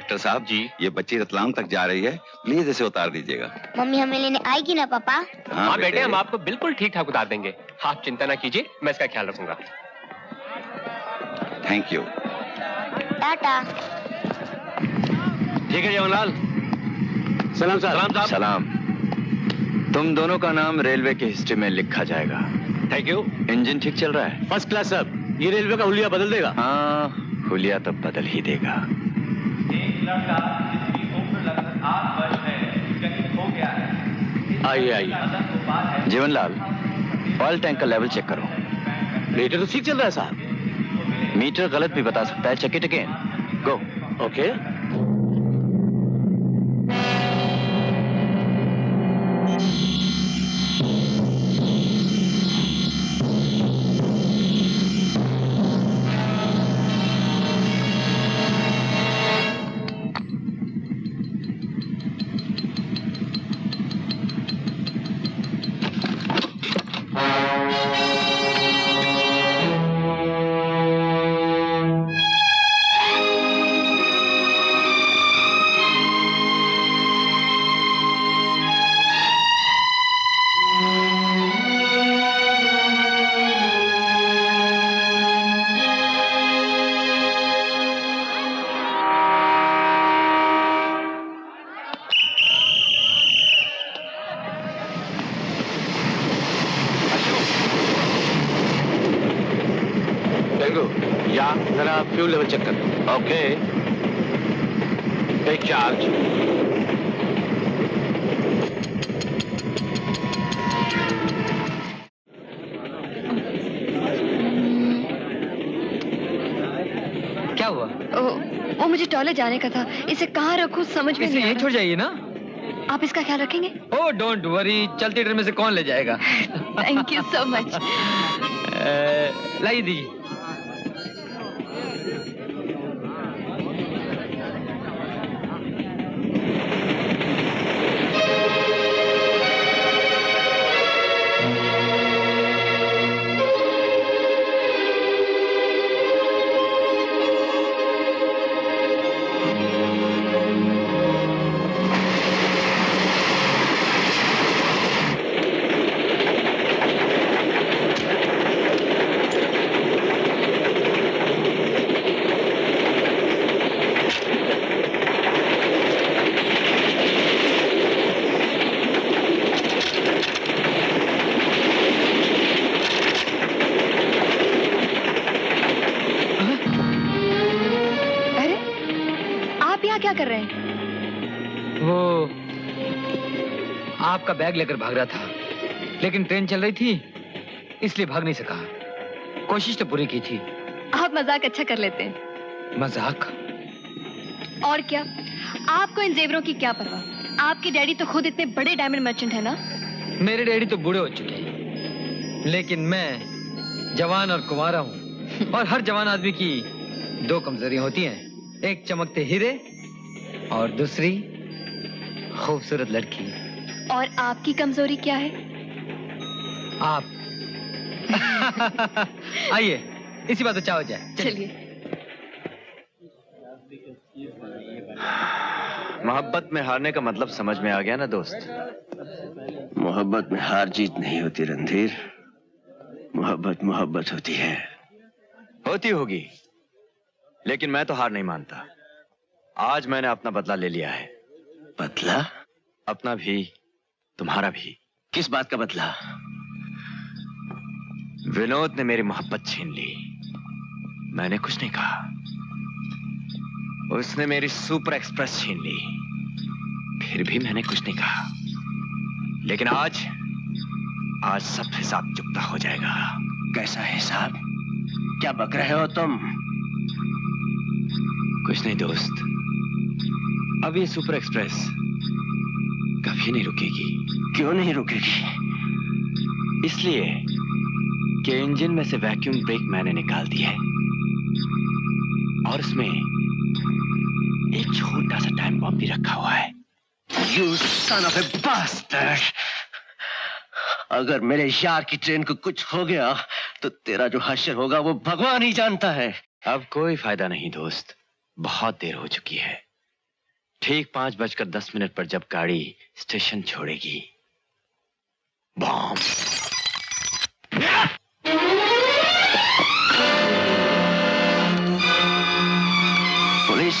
Conductor साहब जी, ये बच्ची रतलाम तक जा रही है, प्लीज इसे उतार दीजिएगा। मम्मी हमें लेने आएगी ना पापा? हाँ बेटे, हम आपको बिल्कुल ठीक ठाक उतार देंगे, आप चिंता ना कीजिए, मैं इसका ख्याल रखूंगा। Thank you. टाटा। ठीक है जवाहरलाल। सलाम साहब। सलाम साहब। सलाम। तुम दोनों का नाम रेलवे की हिस्ट्री में लिखा जाएगा। Thank you. इंजन ठीक चल रहा है? फर्स्ट क्लास साहब। ये रेलवे का हुलिया बदल देगा। हाँ, हुलिया तो बदल ही देगा। एक लड़का जिसकी उम्र लगभग 8 वर्ष है, कहीं खो गया है। आइए आइए। जीवनलाल, ऑयल टैंक का लेवल चेक करो। मीटर तो ठीक चल रहा है साहब। मीटर गलत भी बता सकता है। Check it again. Go. Okay. Fuel level check कर। ओके। Take charge. क्या हुआ? वो मुझे टॉयलेट जाने का था, इसे कहाँ रखूं समझ में नहीं आ रहा। यहीं छोड़ जाइए ना। आप इसका ख्याल रखेंगे? ओह डोंट वरी, चलती ट्रेन में से कौन ले जाएगा। Thank you so much. लाइए दीजिए। आपका बैग लेकर भाग रहा था, लेकिन ट्रेन चल रही थी इसलिए भाग नहीं सका। कोशिश तो पूरी की थी। आप मजाक अच्छा कर लेते हैं। मजाक? और क्या, आपको इन जेवरों की क्या परवाह। आपके डैडी तो खुद इतने बड़े डायमंड मर्चेंट है ना। मेरे डैडी तो बूढ़े हो चुके हैं, लेकिन मैं जवान और कुंवारा हूँ। और हर जवान आदमी की दो कमजोरियां होती हैं, एक चमकते हीरे और दूसरी खूबसूरत लड़की। और आपकी कमजोरी क्या है? आप। आइए इसी बात पे चाव जाए। चलिए। मोहब्बत में हारने का मतलब समझ में आ गया ना दोस्त? मोहब्बत में हार जीत नहीं होती रणधीर, मोहब्बत मोहब्बत होती है। होती होगी, लेकिन मैं तो हार नहीं मानता। आज मैंने अपना बदला ले लिया है। बदला? अपना भी तुम्हारा भी। किस बात का बदला? विनोद ने मेरी मोहब्बत छीन ली। मैंने कुछ नहीं कहा। उसने मेरी सुपर एक्सप्रेस छीन ली, फिर भी मैंने कुछ नहीं कहा। लेकिन आज सब हिसाब चुकता हो जाएगा। कैसा हिसाब? क्या बक रहे हो तुम? कुछ नहीं दोस्त, अब ये सुपर एक्सप्रेस कभी नहीं रुकेगी। क्यों नहीं रुकेगी? इसलिए कि इंजन में से वैक्यूम ब्रेक मैंने निकाल दिया है और उसमें एक छोटा सा टाइम बम भी रखा हुआ है। You son of a bastard! अगर मेरे यार की ट्रेन को कुछ हो गया तो तेरा जो हश्र होगा वो भगवान ही जानता है। अब कोई फायदा नहीं दोस्त, बहुत देर हो चुकी है। ठीक 5:10 पर जब गाड़ी स्टेशन छोड़ेगी, बॉम्ब। पुलिस।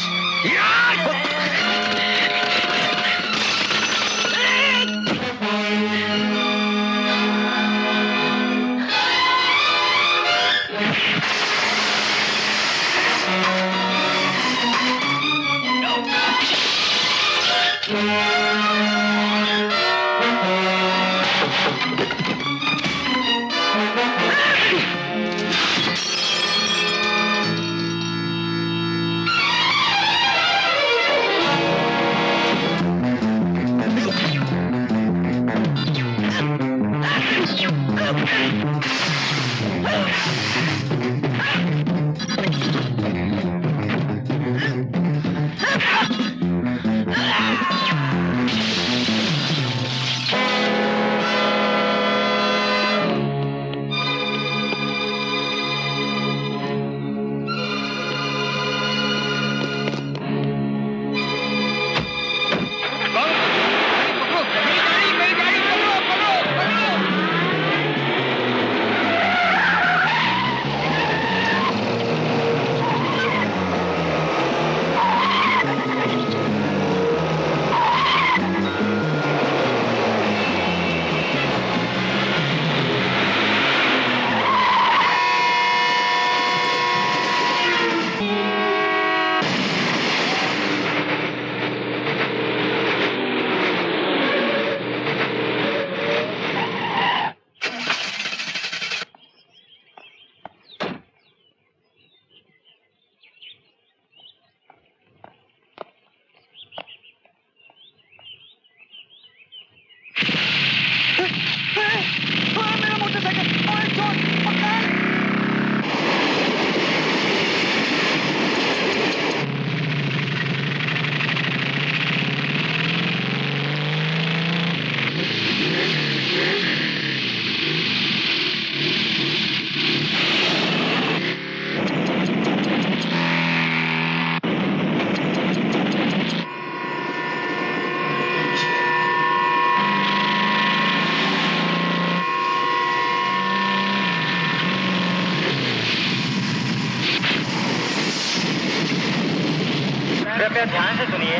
कृपया ध्यान से सुनिए।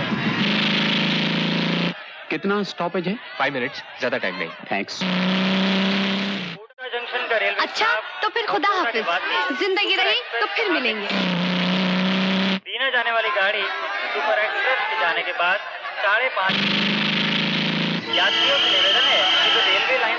कितना स्टॉपेज है? 5 मिनट्स, ज्यादा टाइम नहीं। थैंक्स। कोटा जंक्शन का रेलवे अच्छा तो फिर खुदा हाफिज, जिंदगी रही तो फिर मिलेंगे। दीना जाने वाली गाड़ी सुपर एक्सप्रेस के जाने के बाद 5:30 यात्रियों से निवेदन है कि जो रेलवे लाइन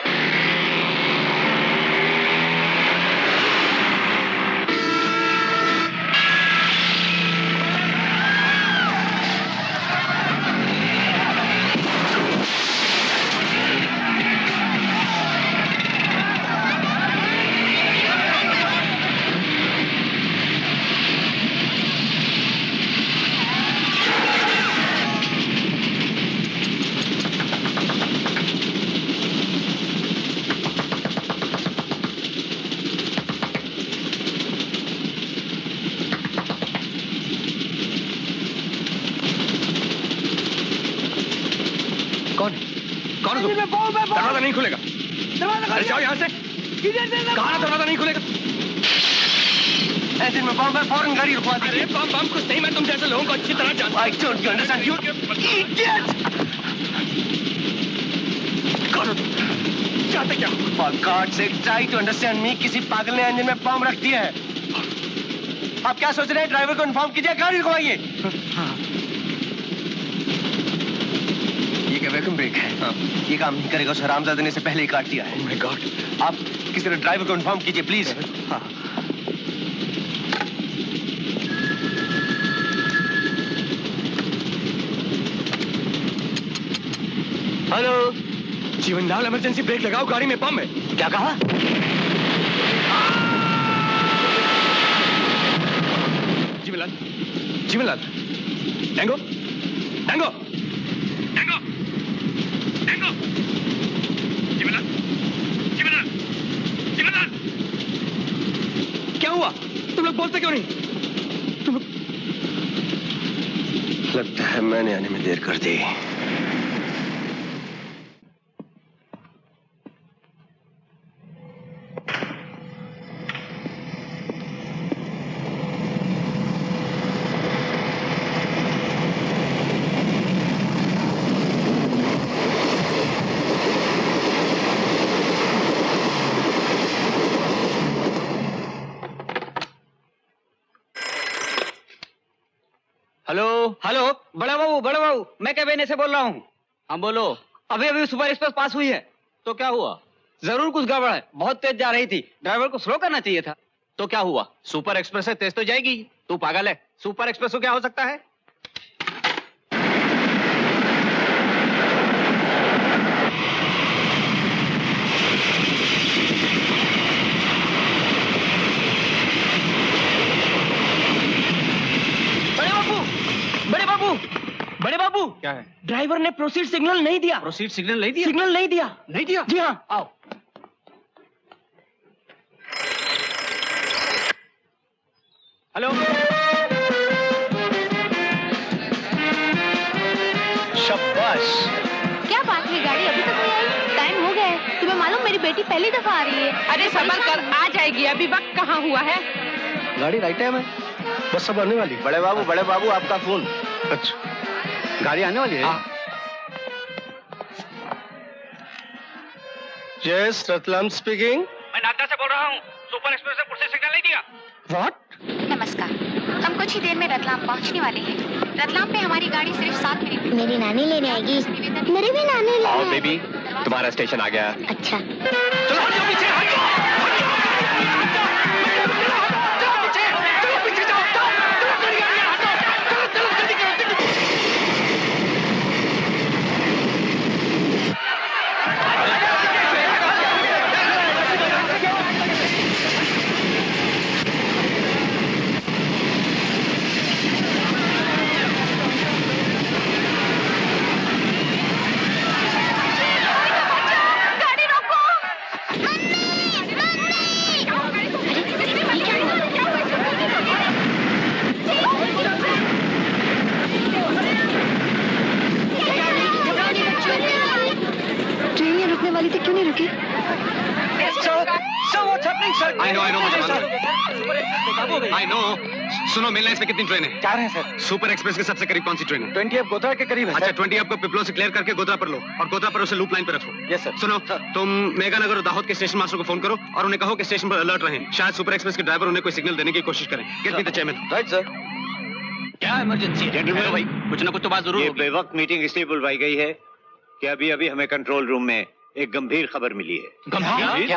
दरवाजा नहीं खुलेगा। अरे जाओ यहाँ से। कहाँ दरवाजा नहीं खुलेगा? इंजन में बॉम्ब है, फौरन गाड़ी रुकवा दीजिए। अरे बम कुछ नहीं, मैं तुम जैसे लोगों को अच्छी तरह जानता हूँ। I don't understand you idiot! कौन हो तुम? चाहते क्या? For God's sake, try to understand me. किसी पागल ने इंजन में बॉम्ब रख दिया है। आप क्या सोच रहे हैं? ड्राइवर को इन्फॉर्म कीजिए, गाड़ी रुकवाइए। ये क्या वैक्यूम ब्रेक है? हाँ। ये काम नहीं करेगा, उस हरामजादे ने इसे पहले ही काट दिया है। Oh my God! आप किसी तरह ड्राइवर को इन्फॉर्म कीजिए प्लीज। हाँ। हेलो जीवनलाल, इमरजेंसी ब्रेक लगाओ, गाड़ी में बम है। क्या कहा? Jeevanlal, Jeevanlal, tango, tango, tango, tango, Jeevanlal, Jeevanlal, Jeevanlal, क्या हुआ? तुम लोग बोलते क्यों नहीं? तुम लोग लगता है मैंने आने में देर कर दी। हेलो हेलो, बड़ा बाबू, मैं कैबिने से बोल रहा हूँ। हाँ बोलो। अभी अभी सुपर एक्सप्रेस पास हुई है। तो क्या हुआ? जरूर कुछ गड़बड़ है, बहुत तेज जा रही थी, ड्राइवर को स्लो करना चाहिए था। तो क्या हुआ? सुपर एक्सप्रेस से तेज तो जाएगी। तू पागल है? सुपर एक्सप्रेस को क्या हो सकता है? बड़े बाबू, क्या है? ड्राइवर ने प्रोसीड सिग्नल नहीं दिया। प्रोसीड सिग्नल नहीं दिया? सिग्नल नहीं दिया। नहीं दिया? जी हाँ। आओ। हेलो। शाबाश। क्या बात है, गाड़ी अभी तक नहीं आई? टाइम हो गया है। तुम्हें मालूम मेरी बेटी पहली दफा आ रही है। अरे सबर कर, आ जाएगी, अभी वक्त कहाँ हुआ है। गाड़ी राइट टाइम है, बस सब आने वाली। बड़े बाबू आपका फोन। अच्छा, गाड़ी आने वाली है। Yes, Ratlam speaking. मैं नागदा से बोल रहा हूँ। सुपर एक्सप्रेस ने पुलिस सिग्नल नहीं दिया। व्हाट? नमस्कार, हम कुछ ही देर में रतलाम पहुंचने वाले हैं। रतलाम पे हमारी गाड़ी सिर्फ 7 मिनट। मेरी नानी लेने आएगी। मेरी भी नानी लेने आओ आएगी। बेबी, तुम्हारा स्टेशन आ गया। अच्छा। चलो हट जाओ पीछे, हट जाओ, हट जाओ, हट जाओ, हट जाओ पीछे, चलो पीछे जाओ, चलो जल्दी हटो, चलो जल्दी करो। ट्रेन यहाँ रुकने वाली थी, क्यों नहीं रुकी? I know, मुझे मालूम। I know। सुनो, मिलना इसमें कितनी ट्रेन है? 4 हैं सर। सुपर एक्सप्रेस के सबसे करीब कौन सी ट्रेन है? 20 अब गोधरा के करीब है। अच्छा, 20 आपको पिपलो से क्लियर करके गोधरा पर लो और गोधरा पर उसे लूप लाइन पर रखो। Yes sir. सुनो, तुम मेगानगर और दाहोद के स्टेशन मास्टर को फोन करो और उन्हें कहो कि स्टेशन पर अलर्ट रहें। शायद सुपर एक्सप्रेस के ड्राइवर उन्हें कोई सिग्नल देने की कोशिश करें। Get me the chairman. Right sir. क्या इमरजेंसी है? जेंटलमैन भाई, कुछ ना कुछ तो बात जरूर ये होगी। बेवक्त मीटिंग इसलिए बुलवाई गई है कि अभी हमें कंट्रोल रूम में एक गंभीर खबर मिली है। गंभीर?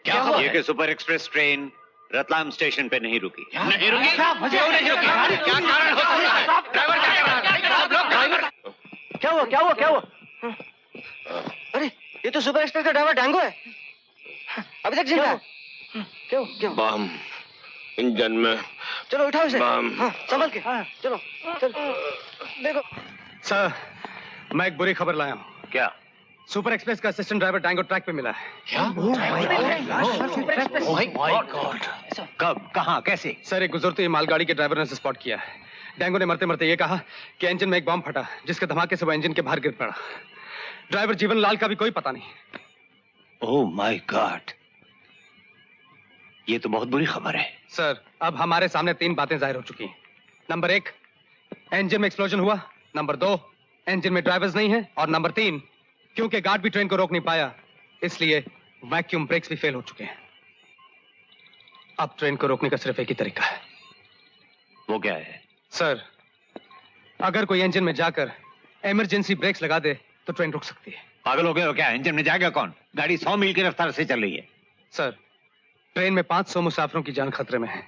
क्या हुआ ये है? कि super express train Ratlam station पे नहीं रुकी। नहीं रुकी? क्यों नहीं रुकी? क्या कारण हो सकता है? ड्राइवर क्या कर रहा है? सब लोग ड्राइवर। क्या हुआ? अरे, ये तो सुपर एक्सप्रेस का ड्राइवर डांगो है। अभी तक जिंदा है। क्यों? बम इंजन में। चलो उठाओ इसे। बम। हाँ, संभल के। चलो। देखो। सर, मैं एक बुरी खबर लाया हूँ। क्या? सुपर एक्सप्रेस का असिस्टेंट ड्राइवर टैंगो ट्रैक पे मिला है। कब? कहाँ? कैसे? सर, एक गुजरती हुई मालगाड़ी के ड्राइवर ने उसे स्पॉट किया है। डैंगो ने मरते मरते ये कहा कि इंजन में एक बम फटा, जिसके धमाके से वो इंजन के बाहर गिर पड़ा। ड्राइवर जीवन लाल का भी कोई पता नहीं। ओह माय गॉड, ये तो बहुत बुरी खबर है। सर, अब हमारे सामने 3 बातें जाहिर हो चुकी हैं। नंबर 1, इंजन में एक्सप्लोजन हुआ। नंबर 2, इंजन में ड्राइवर्स नहीं है। और नंबर 3, क्योंकि गार्ड भी ट्रेन को रोक नहीं पाया, इसलिए वैक्यूम ब्रेक्स भी फेल हो चुके हैं। अब ट्रेन को रोकने का सिर्फ एक ही तरीका है। वो क्या है? सर, अगर कोई इंजन में जाकर इमरजेंसी ब्रेक्स लगा दे तो ट्रेन रुक सकती है। पागल हो गए हो क्या? इंजन में जाएगा कौन? गाड़ी 100 मील की रफ्तार से चल रही है। सर, ट्रेन में 500 मुसाफिरों की जान खतरे में है।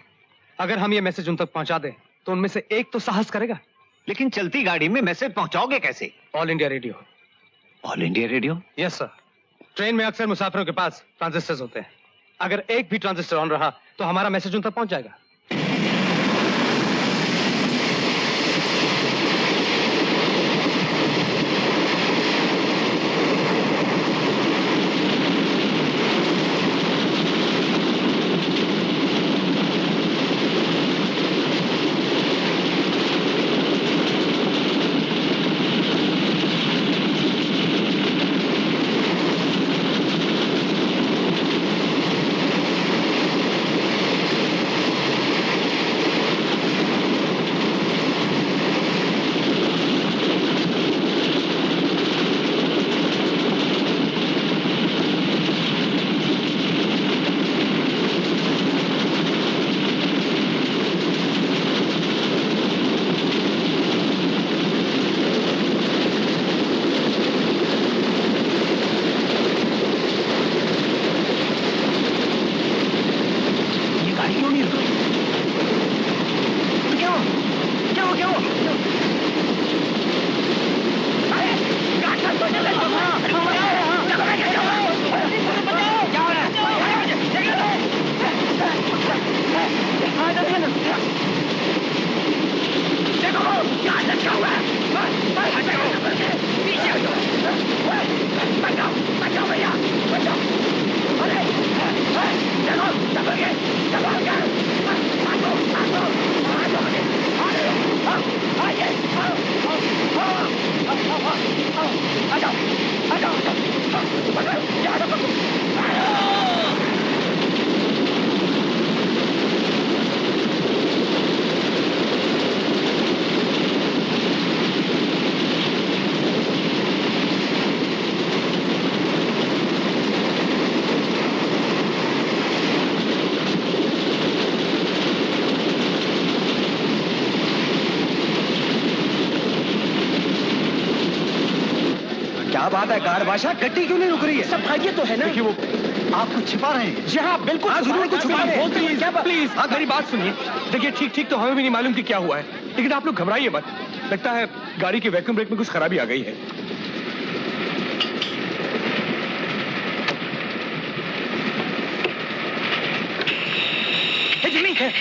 अगर हम ये मैसेज उन तक पहुंचा दें तो उनमें से एक तो साहस करेगा। लेकिन चलती गाड़ी में मैसेज पहुंचाओगे कैसे? All India radio. All India radio? Yes sir. Train में अक्सर मुसाफिरों के पास ट्रांजिस्टर्स होते हैं। अगर एक भी ट्रांजिस्टर ऑन रहा तो हमारा मैसेज उन तक पहुंच जाएगा। बात है गार्ड बादशाह, गड्डी क्यों नहीं रुक रही है? सब भाइये तो है ना। देखिए वो आप कुछ छिपा रहे हैं। जी हाँ बिल्कुल जरूर कुछ छिपा रहे हैं। प्लीज मेरी बात सुनिए। देखिए ठीक तो हमें भी नहीं मालूम कि क्या हुआ है, लेकिन आप लोग घबराइए मत। लगता है गाड़ी की वैक्यूम ब्रेक में कुछ खराबी आ गई है।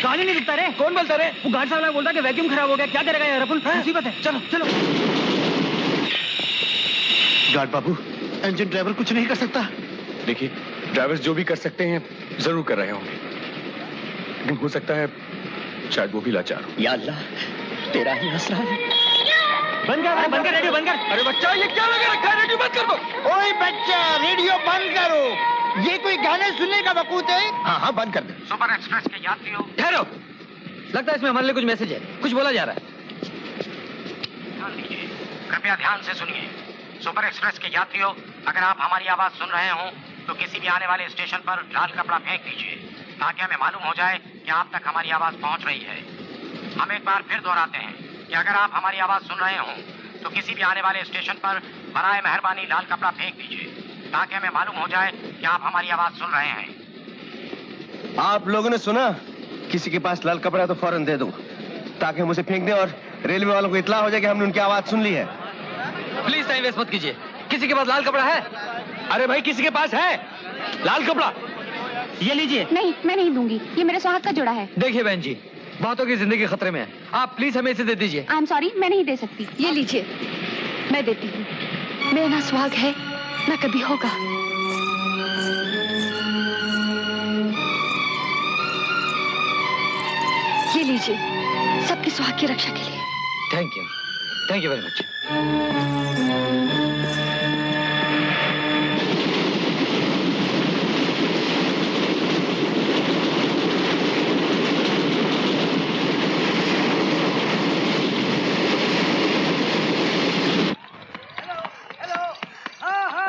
गाड़ी नहीं रुकता रे। कौन बोलता रे? वो गार्ड साहब बोलता कि वैक्यूम खराब हो गया। क्या करेगा यार अपन? मुसीबत है। चलो चलो। गार्ड बाबू, इंजन ड्राइवर कुछ नहीं कर सकता। देखिए ड्राइवर्स जो भी कर सकते हैं जरूर कर रहे होंगे, लेकिन हो सकता है शायद वो भी लाचार हो। या अल्लाह, तेरा ही आसरा है। बंद कर रेडियो बंद कर। अरे बच्चा ये क्या लगा रखा है? रेडियो बंद कर दो। ओए बच्चा रेडियो बंद करो। ये कोई गाने सुनने का वकूत है? हाँ बंद कर दे। सुपर एक्सप्रेस के यात्रियों, ठहरो, लगता है इसमें हमारे लिए कुछ मैसेज है, कुछ बोला जा रहा है। कृपया ध्यान से सुनिए। सुपर एक्सप्रेस के यात्रियों, अगर आप हमारी आवाज सुन रहे हो तो किसी भी आने वाले स्टेशन पर लाल कपड़ा फेंक दीजिए, ताकि हमें मालूम हो जाए कि आप तक हमारी आवाज पहुंच रही है। हम एक बार फिर दोहराते हैं कि अगर आप हमारी आवाज सुन रहे हो तो किसी भी आने वाले स्टेशन पर बराए मेहरबानी लाल कपड़ा फेंक दीजिए, ताकि हमें मालूम हो जाए कि आप हमारी आवाज सुन रहे हैं। आप लोगों ने सुना? किसी के पास लाल कपड़ा तो फौरन दे दो, ताकि हम उसे फेंक दें और रेलवे वालों को इत्तला हो जाए कि हमने उनकी आवाज सुन ली है। प्लीज टाइम वेस्ट मत कीजिए। किसी के पास लाल कपड़ा है? अरे भाई किसी के पास है लाल कपड़ा? ये लीजिए। नहीं, मैं नहीं दूंगी, ये मेरे सुहाग का जोड़ा है। देखिए बहन जी, बहुतों की जिंदगी खतरे में है, आप प्लीज हमें इसे दे दीजिए। आई एम सॉरी, मैं नहीं दे सकती। ये लीजिए, मैं देती हूँ। मेरा ना सुहाग है ना कभी होगा। ये लीजिए, सबकी सुहाग की रक्षा के लिए। Thank you very much.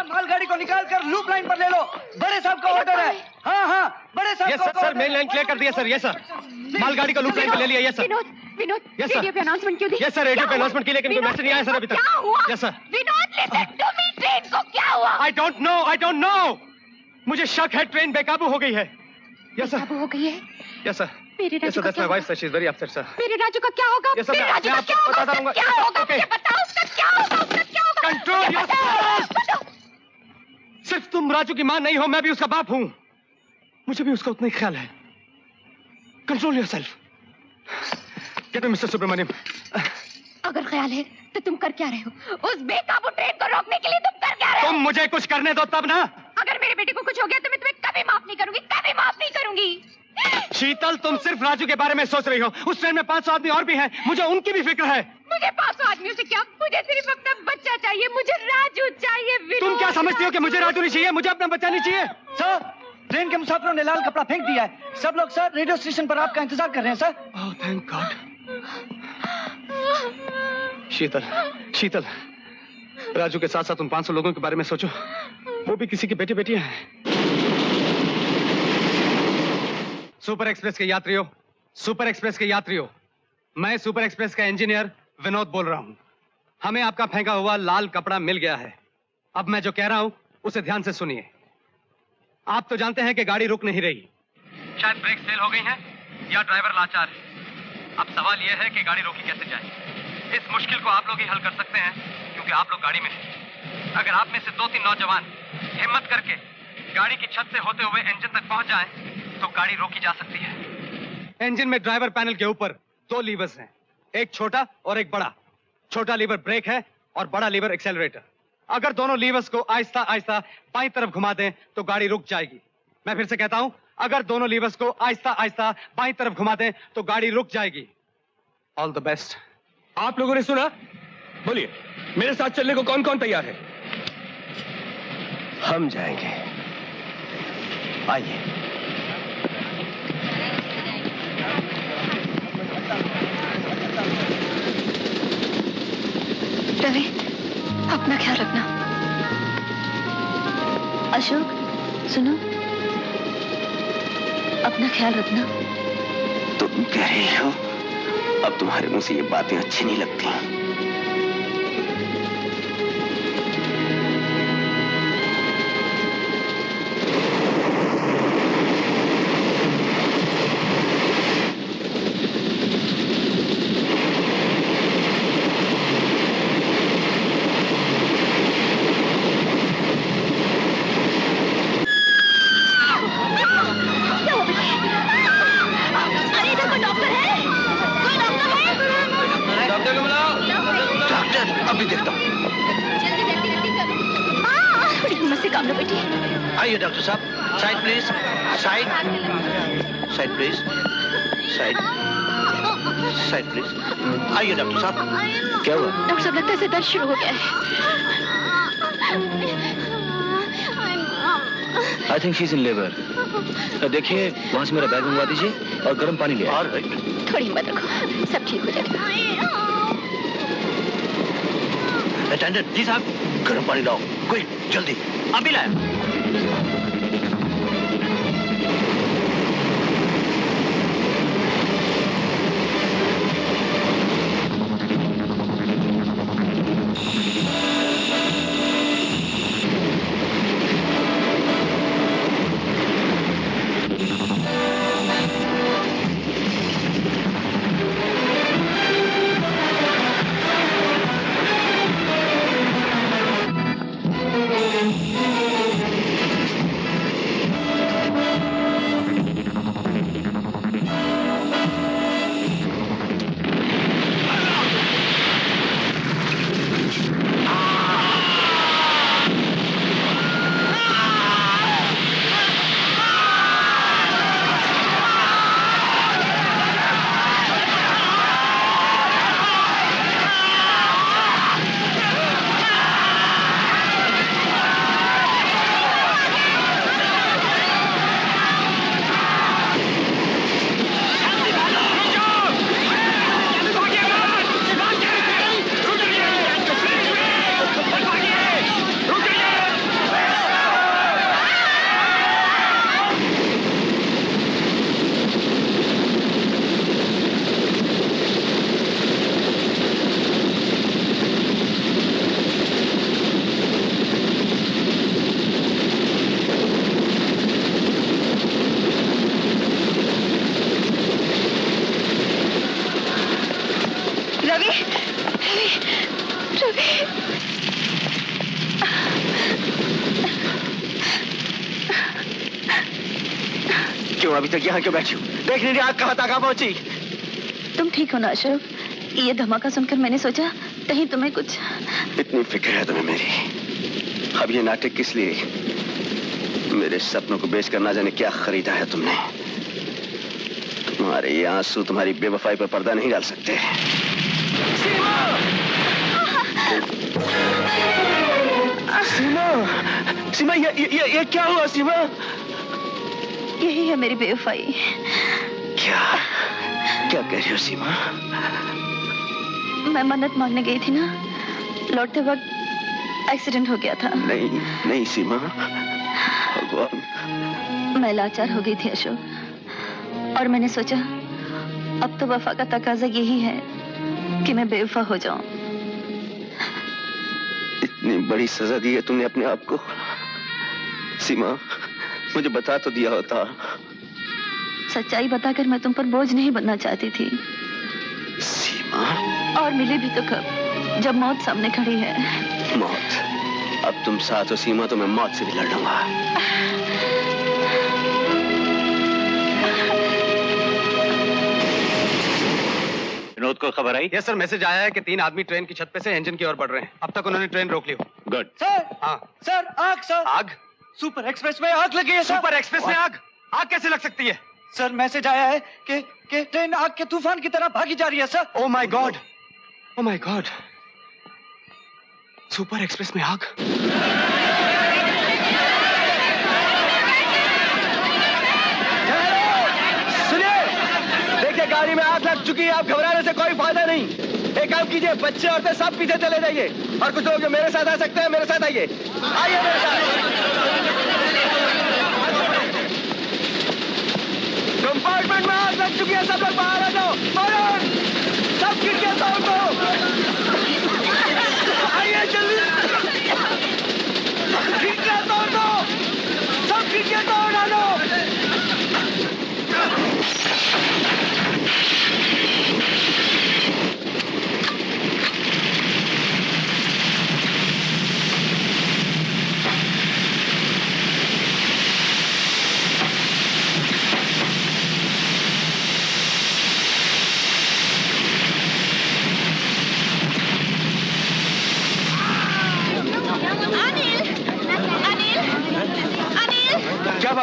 मालगाड़ी को निकाल कर लूप लाइन पर ले लो। बड़े साहब का ऑर्डर है। हाँ बड़े साहब yes sir, main line clear कर दिया सर। यस सर, मालगाड़ी को लूप लाइन पे ले लिया। Yes sir. Vinod, Yes, sir. Radio पे अनाउंसमेंट क्यों दी? यस सर, रेडियो पे अनाउंसमेंट की, लेकिन कोई मैसेज नहीं आया सर अभी तक। क्या हुआ? Yes sir. Vinod, listen to me, train को क्या हुआ? I don't know. मुझे शक है ट्रेन बेकाबू हो गई है। Yes sir. बेकाबू हो गई है? Yes sir. मेरे राजू का क्या होगा? Wife sir, she is very upset sir. मेरे राजू का क्या होगा? Yes, sir, मेरे राजू मैं का आपको क्या होगा? बताता रहूंगा। क्या होगा? मुझे बताओ, उसका क्या होगा? उसका क्या होगा? Control yourself! सिर्फ तुम राजू की मां नहीं हो, मैं भी उसका बाप हूं। मुझे भी उसका उतना ही ख्याल है। Control yourself. Get me mister Subramaniam. अगर ख्याल है तो तुम कर क्या रहे हो? उस बेकाबू ट्रेन को रोकने के लिए तुम कर क्या रहे हो? तुम मुझे कुछ करने दो तब ना। अगर मेरे बेटे को कुछ हो गया तो मैं तुम्हें कभी माफ नहीं करूंगी, कभी माफ नहीं करूंगी। शीतल, तुम सिर्फ राजू के बारे में सोच रही हो। उस ट्रेन में 500 आदमी और भी हैं। मुझे उनकी भी फिक्र है। मुझे 500 आदमियों से क्या, मुझे सिर्फ अपना बच्चा चाहिए। मुझे राजू चाहिए। तुम क्या समझती हो कि मुझे राजू नहीं चाहिए? मुझे अपना बच्चा नहीं चाहिए। सर, ट्रेन के मुसाफिरों ने लाल कपड़ा फेंक दिया है। सब लोग सर रेडियो स्टेशन पर आपका इंतजार कर रहे हैं sir. Oh thank God. Sheetal, Raju के साथ साथ उन 500 लोगों के बारे में सोचो। वो भी किसी के बेटे बेटियां हैं। सुपर एक्सप्रेस के यात्रियों, मैं सुपर एक्सप्रेस का इंजीनियर विनोद बोल रहा हूं। हमें आपका फेंका हुआ लाल कपड़ा मिल गया है। अब मैं जो कह रहा हूं उसे ध्यान से सुनिए। आप तो जानते हैं कि गाड़ी रुक नहीं रही। शायद ब्रेक फेल हो गई है या ड्राइवर लाचार है। अब सवाल यह है कि गाड़ी रोकी कैसे जाए। इस मुश्किल को आप लोग ही हल कर सकते हैं, क्योंकि आप लोग गाड़ी में हैं। अगर आप में से 2-3 नौजवान हिम्मत करके गाड़ी की छत से होते हुए इंजन तक पहुंच जाएं, तो गाड़ी रोकी जा सकती है। इंजन में ड्राइवर पैनल के ऊपर 2 लीवर्स हैं, एक छोटा और एक बड़ा। छोटा लीवर ब्रेक है और बड़ा लीवर एक्सेलरेटर। अगर दोनों लीवर्स को आहिस्ता आहिस्ता बाईं तरफ घुमा दें तो गाड़ी रुक जाएगी। मैं फिर से कहता हूं, अगर दोनों लीवर्स को आहिस्ता आहिस्ता बाईं तरफ घुमा दें तो गाड़ी रुक जाएगी। All the best. आप लोगों ने सुना? बोलिए, मेरे साथ चलने को कौन कौन तैयार है? हम जाएंगे। आइए। रवि, अपना ख्याल रखना। अशोक, सुनो, अपना ख्याल रखना। तुम कह रही हो? अब तुम्हारे मुंह से ये बातें अच्छी नहीं लगती। भी देखता हूँ। बड़ी हिम्मत से काम लो बेटी। आइए डॉक्टर साहब, side please, side, side please, side, side please. आइए डॉक्टर साहब। क्या हुआ? डॉक्टर साहब लगता है इसे दर्द शुरू हो गया है। I think she is in labour. देखिए वहां से मेरा बैग मंगवा दीजिए और गर्म पानी ले आइए। थोड़ी हिम्मत रखो, सब ठीक हो जाएगा। अटेंडेंट जी साहब, गर्म पानी लाओ, क्विक, जल्दी। अभी लाया। अभी तक यहाँ क्यों बैठी हूँ? देख नहीं रही आग कहाँ तक पहुंची? तुम ठीक हो ना अशोक? ये धमाका सुनकर मैंने सोचा कहीं तुम्हें कुछ। इतनी फिक्र है तुम्हें मेरी। अब ये नाटक किस लिए? मेरे सपनों को बेचकर ना जाने क्या खरीदा है तुमने। तुम्हारे ये आंसू तुम्हारी बेवफाई पर पर्दा नहीं डाल सकते। सीमा! सीमा! सीमा, ये क्या हुआ सीमा? यही है मेरी बेवफाई। क्या कह रही हो सीमा? मैं मन्नत मांगने गई थी ना, लौटते वक्त एक्सीडेंट हो गया था। नहीं सीमा, भगवान। मैं लाचार हो गई थी अशोक, और मैंने सोचा अब तो वफा का तकाजा यही है कि मैं बेवफा हो जाऊं। इतनी बड़ी सजा दी है तुमने अपने आप को। सीमा, मुझे बता तो दिया होता। सच्चाई बताकर मैं तुम पर बोझ नहीं बनना चाहती थी। सीमा। और मिली भी तो कब, जब मौत सामने खड़ी है। मौत? अब तुम साथ हो सीमा, तो मैं मौत से भी लड़ लूंगा। विनोद को खबर आई? यस सर, मैसेज आया है कि 3 आदमी ट्रेन की छत पे से इंजन की ओर बढ़ रहे हैं। अब तक उन्होंने ट्रेन रोक ली हो। गुड। सर। हाँ सर, आग सर। आग? सुपर एक्सप्रेस में आग लगी है सर। सुपर एक्सप्रेस में आग? आग कैसे लग सकती है? सर, मैसेज आया है कि ट्रेन आग के तूफान की तरह भागी जा रही है sir. Oh my God, oh my God. Super express में आग? सुनिए, देखिए गाड़ी में आग लग चुकी है। आप घबराने से कोई फायदा नहीं। एक काम कीजिए, बच्चे औरतें सब पीछे चले जाइए, और कुछ लोग जो मेरे साथ आ सकते हैं मेरे साथ आइए। आइए मेरे साथ। कंपार्टमेंट में आग लग चुकी है, सब लोग बाहर आ जाओ। फौरन सब खिड़कियां तोड़ दो। आइए जल्दी, खिड़कियां तोड़ दो, सब खिड़कियां तोड़ डालो।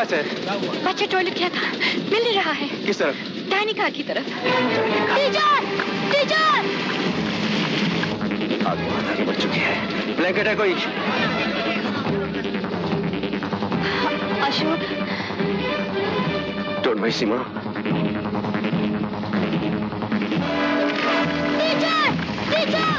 पास है। बच्चा टॉयलेट गया था, मिल नहीं रहा है। किस तरफ? दाहिनी कार की तरफ। टीचर! टीचर! आग बहुत आगे बढ़ चुकी है। ब्लैंकेट है कोई? Ashok. Don't worry Seema. Teacher! Teacher!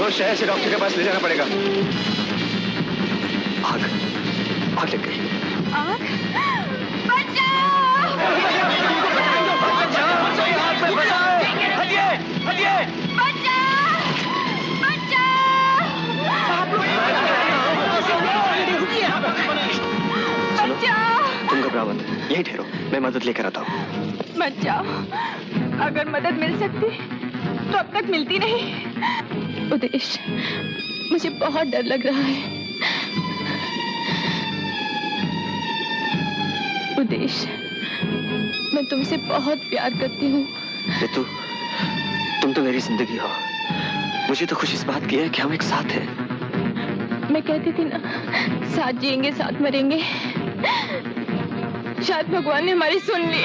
शहर से डॉक्टर के पास ले जाना पड़ेगा। आग आग लग गई। आग? बचाओ! हटिए! हटिए! तुम घबराओ मत, यहीं ठहरो, मैं मदद लेकर आता हूँ। मत जाओ, अगर मदद मिल सकती तो अब तक मिलती नहीं। उदेश, मुझे बहुत डर लग रहा है। उदेश, मैं तुमसे बहुत प्यार करती हूँ। रितु, तुम तो मेरी जिंदगी हो। मुझे तो खुश इस बात की है कि हम एक साथ हैं। मैं कहती थी ना, साथ जिएंगे साथ मरेंगे। शायद भगवान ने हमारी सुन ली।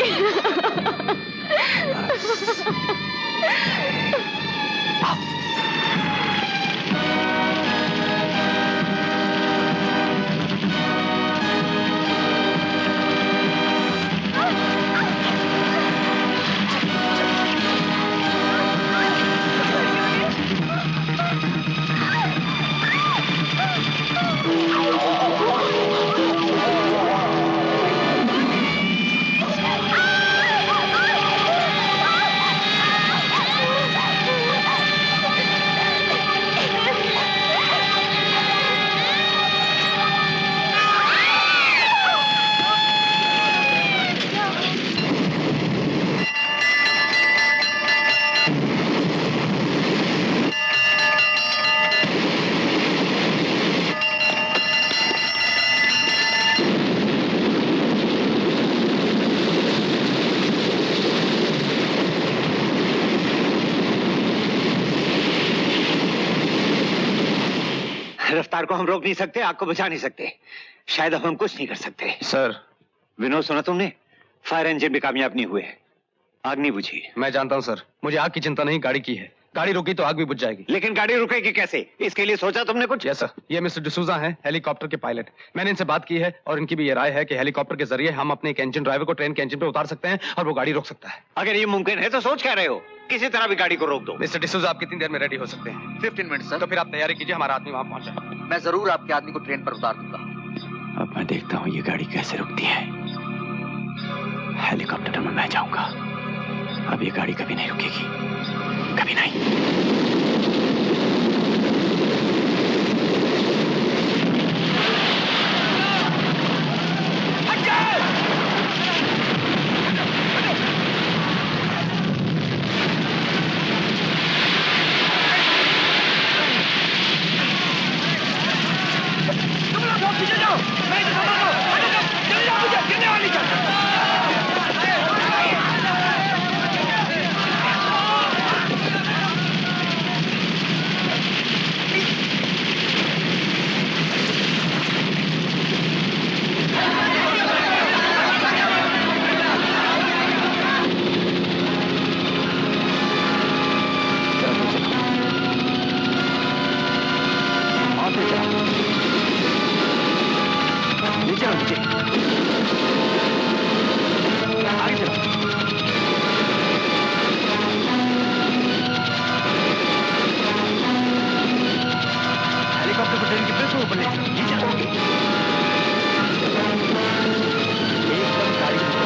रफ्तार को हम रोक नहीं सकते, आग को बुझा नहीं सकते, शायद अब हम कुछ नहीं कर सकते। सर, विनोद, सुना तुमने? फायर इंजन भी कामयाब नहीं हुए, आग नहीं बुझी। मैं जानता हूं सर, मुझे आग की चिंता नहीं, गाड़ी की है। गाड़ी रुकी तो आग भी बुझ जाएगी। लेकिन गाड़ी रुकेगी कैसे? इसके लिए सोचा तुमने कुछ? यस सर, ये मिस्टर डिसूजा हैं, हेलीकॉप्टर के पायलट। मैंने इनसे बात की है और इनकी भी ये राय है कि हेलीकॉप्टर के जरिए हम अपने एक इंजन ड्राइवर को ट्रेन के इंजन पे उतार सकते हैं और वो गाड़ी रोक सकता है। अगर ये मुमकिन है तो सोच क्या रहे हो? किसी तरह भी गाड़ी को रोक दो। मिस्टर डिसूजा, आप कितनी देर में रेडी हो सकते हैं? 15 मिनट सर। तो फिर आप तैयारी कीजिए, हमारा आदमी वहां पहुंच जाए। मैं जरूर आपके आदमी को ट्रेन पर उतार दूंगा। अब मैं देखता हूँ ये गाड़ी कैसे रुकती है। हेलीकॉप्टर में मैं जाऊंगा। अब ये गाड़ी कभी नहीं रुकेगी, कभी नहीं। नीचे ट्रेन की बिल्कुल ऊपर ले चलो। जी चलो। एकदम गाड़ी को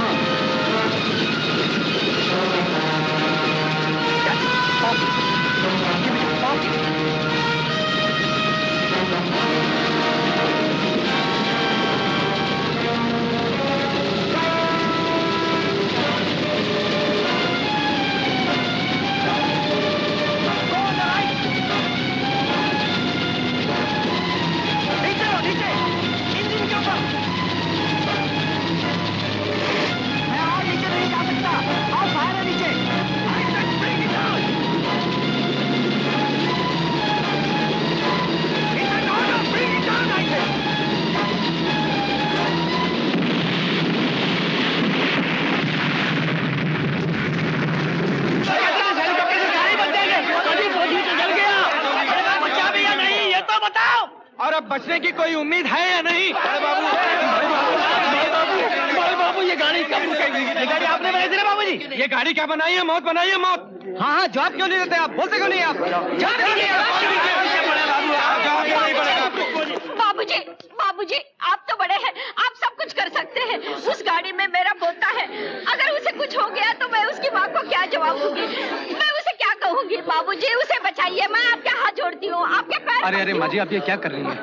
और अब बचने की कोई उम्मीद है या नहीं? बड़े बाबू ये गाड़ी कब रुकेगी? ये गाड़ी आपने बनाई थी ना बाबूजी? ये गाड़ी क्या बनाई है? मौत बनाई है, मौत। हाँ हाँ, जवाब क्यों नहीं देते आप? बोलते क्यों नहीं आप? बाबूजी, बाबूजी, आप तो बड़े हैं, आप सब कुछ कर सकते हैं। उस गाड़ी में मेरा पोता है, अगर उसे कुछ हो गया तो मैं उसकी माँ को क्या जवाब दूंगी? मैं उसे क्या कहूँगी? बाबूजी उसे बचाइए, मैं आपके हाथ जोड़ती हूँ, आपके पैर। अरे माँ जी, आप ये क्या कर रही हैं?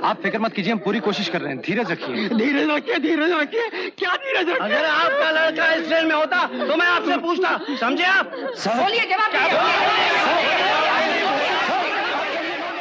आप फिक्र मत कीजिए, हम पूरी कोशिश कर रहे हैं। धीरज रखिए। धीरज रखिए, धीरज रखिए। क्या धीरज रखिए? अगर आपका लड़का इस ट्रेन में होता तो मैं आपसे पूछता, समझे आप? बोलिए, जवाब दीजिए।